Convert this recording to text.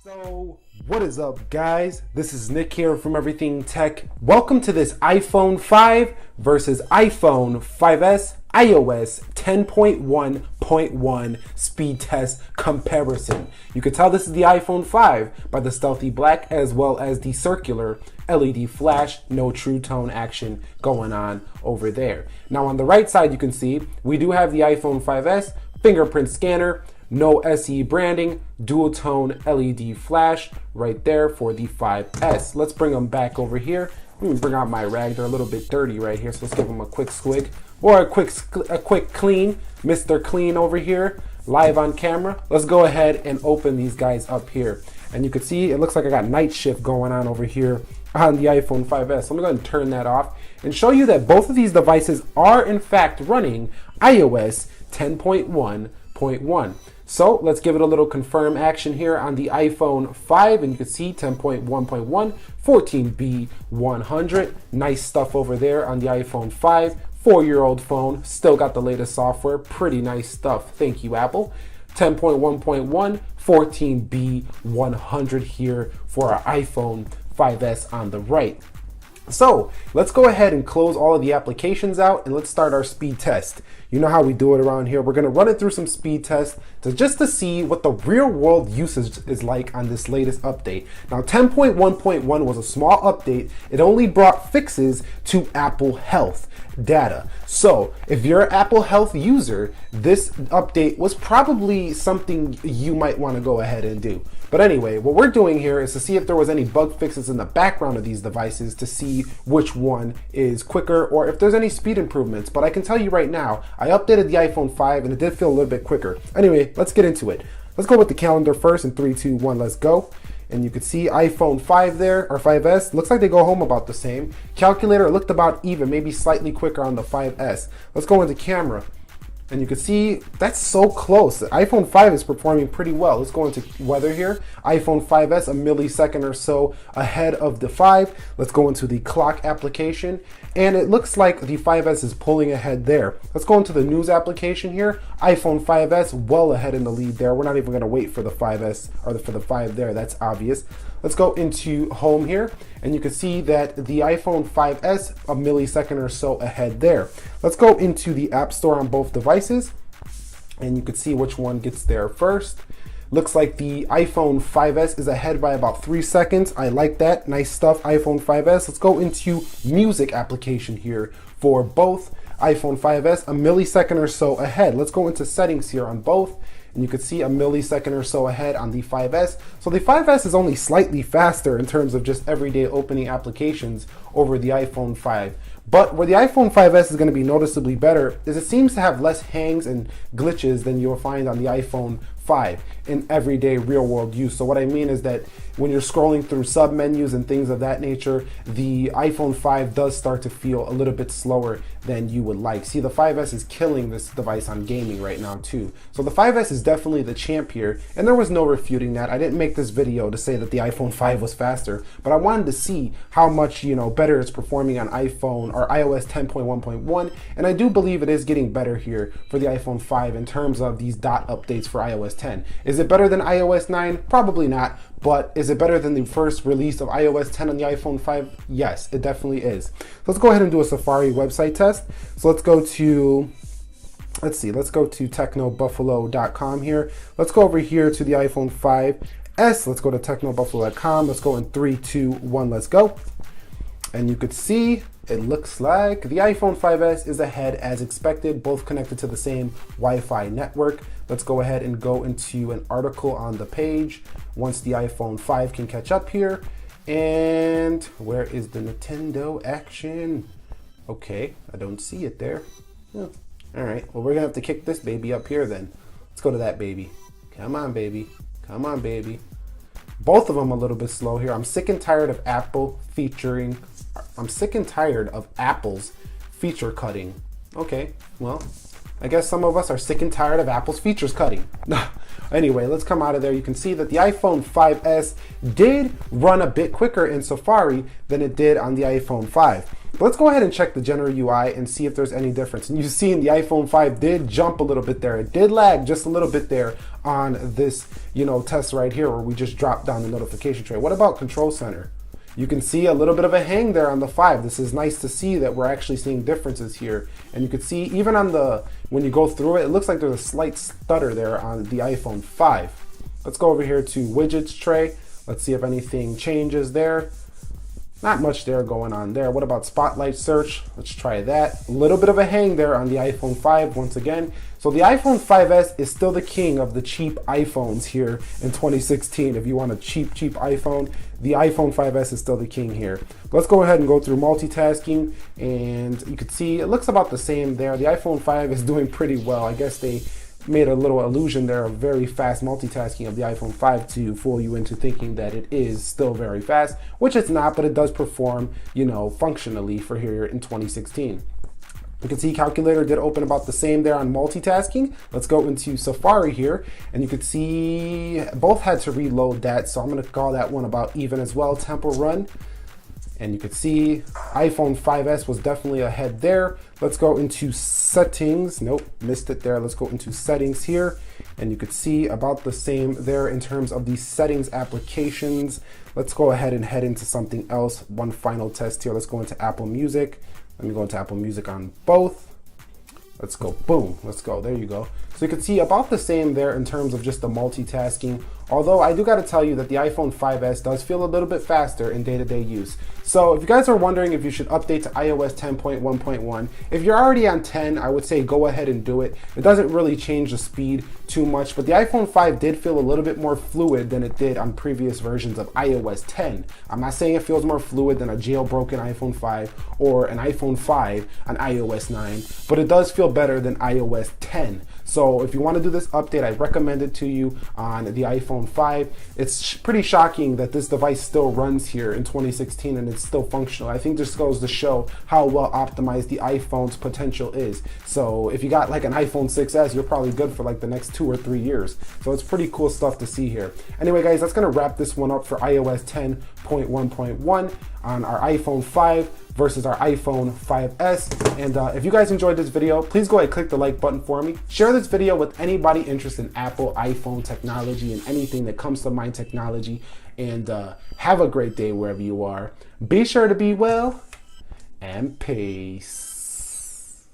So, what is up, guys? This is Nick here from Everything Tech. Welcome to this iPhone 5 versus iPhone 5S iOS 10.1.1 speed test comparison. You can tell this is the iPhone 5 by the stealthy black as well as the circular LED flash, no true tone action going on over there. Now on the right side you can see we do have the iPhone 5S fingerprint scanner, no SE branding, dual tone LED flash right there for the 5S. Let's bring them back over here. Let me bring out my rag. They're a little bit dirty right here, so let's give them a quick swig or a quick clean. Mr. Clean over here, live on camera. Let's go ahead and open these guys up here. And you can see it looks like I got night shift going on over here on the iPhone 5S. So I'm going to turn that off and show you that both of these devices are in fact running iOS 10.1.1. So let's give it a little confirm action here on the iPhone 5, and you can see 10.1.1, 14B100. Nice stuff over there on the iPhone 5. 4-year-old phone, still got the latest software. Pretty nice stuff. Thank you, Apple. 10.1.1, 14B100 here for our iPhone 5S on the right. So let's go ahead and close all of the applications out and let's start our speed test. You know how we do it around here. We're going to run it through some speed tests just to see what the real world usage is like on this latest update. Now 10.1.1 was a small update. It only brought fixes to Apple Health data. So if you're an Apple Health user, this update was probably something you might want to go ahead and do. But anyway, what we're doing here is to see if there was any bug fixes in the background of these devices to see which one is quicker or if there's any speed improvements. But I can tell you right now, I updated the iPhone 5 and it did feel a little bit quicker. Anyway, let's get into it. Let's go with the calendar first in 3, 2, 1, let's go. And you can see iPhone 5 there, or 5S, looks like they go home about the same. Calculator looked about even, maybe slightly quicker on the 5S. Let's go into camera. And you can see that's so close. The iPhone 5 is performing pretty well. Let's go into weather here. iPhone 5S a millisecond or so ahead of the 5. Let's go into the clock application. And it looks like the 5S is pulling ahead there. Let's go into the news application here. iPhone 5S well ahead in the lead there. We're not even going to wait for the 5S or for the 5 there. That's obvious. Let's go into home here. And you can see that the iPhone 5S a millisecond or so ahead there. Let's go into the App Store on both devices. And you can see which one gets there first. Looks like the iPhone 5S is ahead by about 3 seconds. I like that. Nice stuff, iPhone 5S. Let's go into music application here for both iPhone 5S, a millisecond or so ahead. Let's go into settings here on both. And you can see a millisecond or so ahead on the 5S. So the 5S is only slightly faster in terms of just everyday opening applications over the iPhone 5. But where the iPhone 5S is going to be noticeably better is it seems to have less hangs and glitches than you'll find on the iPhone 5 in everyday real world use. So what I mean is that when you're scrolling through sub menus and things of that nature, the iPhone 5 does start to feel a little bit slower than you would like. See, the 5S is killing this device on gaming right now too. So the 5S is definitely the champ here, and there was no refuting that. I didn't make this video to say that the iPhone 5 was faster, but I wanted to see how much, better it's performing on iPhone or iOS 10.1.1, and I do believe it is getting better here for the iPhone 5 in terms of these dot updates for iOS 10. Is it better than iOS 9? Probably not. But is it better than the first release of iOS 10 on the iPhone 5? Yes, it definitely is. So let's go ahead and do a Safari website test. So let's go to technobuffalo.com here. Let's go over here to the iPhone 5S. Let's go to technobuffalo.com. Let's go in 3, 2, 1, let's go. And you could see it looks like the iPhone 5S is ahead as expected, both connected to the same Wi-Fi network. Let's go ahead and go into an article on the page once the iPhone 5 can catch up here. And where is the Nintendo action? Okay, I don't see it there. All right, well, we're gonna have to kick this baby up here then. Let's go to that baby. Come on, baby. Come on, baby. Both of them a little bit slow here. I'm sick and tired of Apple's feature cutting. Okay, well, I guess some of us are sick and tired of Apple's features cutting. Anyway, let's come out of there. You can see that the iPhone 5S did run a bit quicker in Safari than it did on the iPhone 5. But let's go ahead and check the general UI and see if there's any difference. And you see the iPhone 5 did jump a little bit there. It did lag just a little bit there on this, test right here where we just dropped down the notification tray. What about Control Center? You can see a little bit of a hang there on the 5. This is nice to see that we're actually seeing differences here. And you can see even on when you go through it, it looks like there's a slight stutter there on the iPhone 5. Let's go over here to widgets tray. Let's see if anything changes there. Not much there going on there. What about spotlight search? Let's try that. A little bit of a hang there on the iPhone 5 once again. So the iPhone 5S is still the king of the cheap iPhones here in 2016. If you want a cheap iPhone, the iPhone 5S is still the king here. Let's go ahead and go through multitasking, and you can see it looks about the same there. The iPhone 5 is doing pretty well. I guess they made a little illusion there of very fast multitasking of the iPhone 5 to fool you into thinking that it is still very fast, which it's not, but it does perform, functionally for here in 2016. You can see calculator did open about the same there on multitasking. Let's go into Safari here, and you can see both had to reload that, so I'm going to call that one about even as well. Tempo run. And you can see iPhone 5S was definitely ahead there. Let's go into settings. Nope, missed it there. Let's go into settings here. And you could see about the same there in terms of the settings applications. Let's go ahead and head into something else. One final test here. Let's go into Apple Music. Let me go into Apple Music on both. Let's go, boom, let's go, there you go. So you can see about the same there in terms of just the multitasking, although I do gotta tell you that the iPhone 5S does feel a little bit faster in day-to-day use. So if you guys are wondering if you should update to iOS 10.1.1, if you're already on 10, I would say go ahead and do it. It doesn't really change the speed too much, but the iPhone 5 did feel a little bit more fluid than it did on previous versions of iOS 10. I'm not saying it feels more fluid than a jailbroken iPhone 5 or an iPhone 5 on iOS 9, but it does feel better than iOS 10. So if you want to do this update, I recommend it to you on the iPhone 5. It's pretty shocking that this device still runs here in 2016 and it's still functional. I think this goes to show how well optimized the iPhone's potential is. So if you got like an iPhone 6S, you're probably good for like the next 2 or 3 years. So it's pretty cool stuff to see here. Anyway, guys, that's going to wrap this one up for iOS 10.1.1 on our iPhone 5 versus our iPhone 5S. And if you guys enjoyed this video, please go ahead and click the like button for me. Share this video with anybody interested in Apple, iPhone technology, and anything that comes to mind technology. And have a great day wherever you are. Be sure to be well, and peace.